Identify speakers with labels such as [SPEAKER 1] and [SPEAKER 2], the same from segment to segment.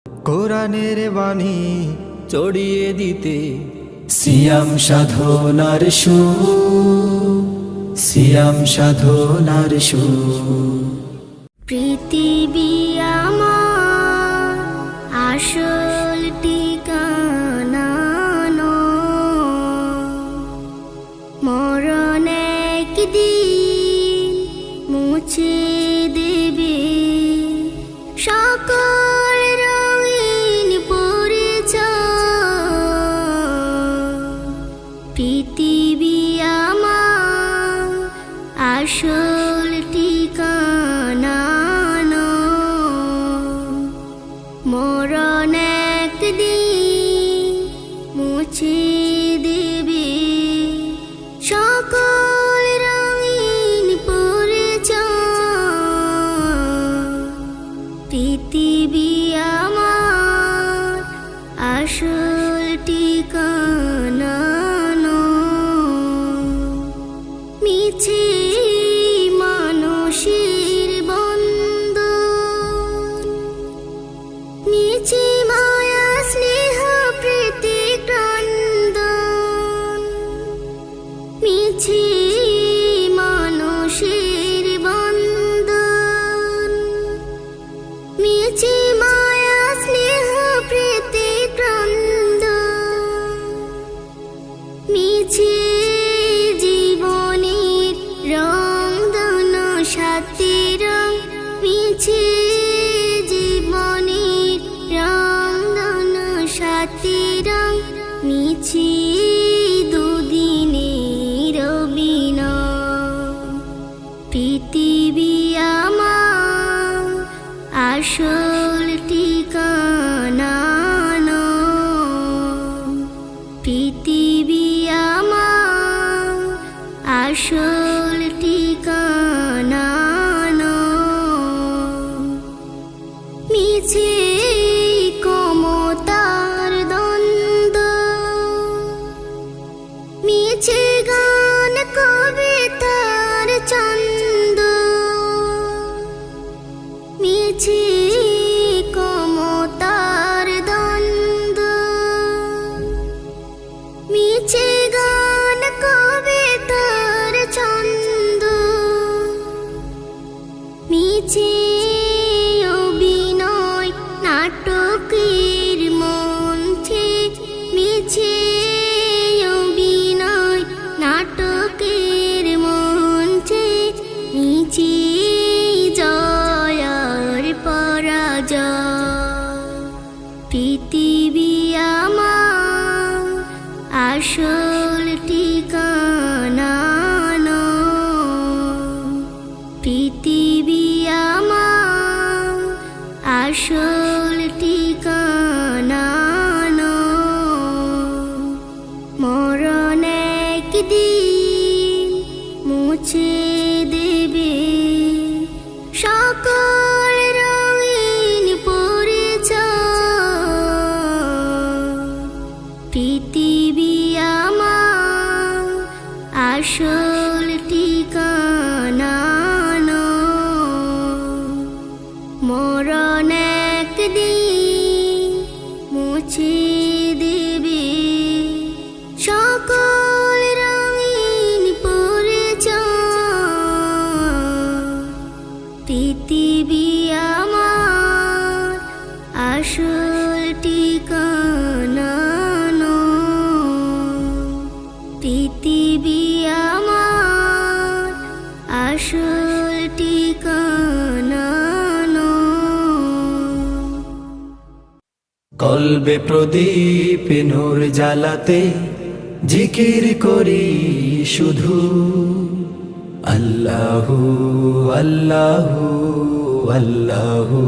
[SPEAKER 1] কোরআনের বাণী ছড়িয়ে দিতে
[SPEAKER 2] সিয়াম সাধনার সুর, সিয়াম সাধনার সুর।
[SPEAKER 3] পৃথিবী আমার আসল ঠিকানা নয়, মরণ একদিন মুছে দেবে সকল রঙিন পরিচয়। পৃথিবী আমার আসল ঠিকানা নয়, মরণ একদিন মুছে দেবে সকল রঙিন পরিচয়। পৃথিবী আমার আসল ঠিকানা নয়। মিছে মানুষের বন্ধন, মিছে মায়া স্নেহ প্রীতি ক্রন্দন, মিছে মানুষের বন্ধন, মিছে মায়া স্নেহ প্রীতি ক্রন্দন, মিছে জীবনের রংধন সাথী রং, মিছে জীবনের রংধন সাথী রং, মিছে দুদিনের অভিনয়। পৃথিবী আমার আসল ঠিকানা নয়, পৃথিবী আমার আসল ঠিকানা নয়। মিছে ক্ষমতার দ্বন্দ্ব, মিছে গান কবিতার ছন্দ, মিছে ক্ষমতার দ্বন্দ্ব, মিছে গান কবিতার ছন্দ, মিছে অভিনয় নাটকের মঞ্চে, মিছে অভিনয় নাটকের মঞ্চে, মিছে জয়ার পরাজয়। পৃথিবী আমার আসল ঠিকানা নয়, পৃথিবী আমার আসল ঠিকানা নয়, মরণ একদিন মুছে দেবে সকল রঙিন পরিচয়। পৃথিবী আমার আসল ঠিকানা নয়, মরণ একদিন মুছে দেবে সকল রঙিন পরিচয়। পৃথিবী আমার আসল ঠিকানা নয়, পৃথিবী আমার আসল ঠিকানা নয়।
[SPEAKER 2] কলবে প্রদীপ নূর জ্বালাতে জিকির করি শুধু আল্লাহু আল্লাহু আল্লাহু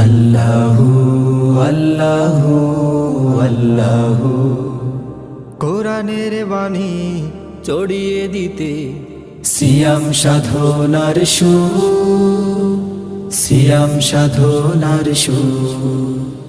[SPEAKER 2] আল্লাহু আল্লাহু আল্লাহু।
[SPEAKER 1] কোরআনের বাণী ছড়িয়ে দিতে
[SPEAKER 2] সিয়াম সাধনার সুর, সিয়াম সাধনার সুর।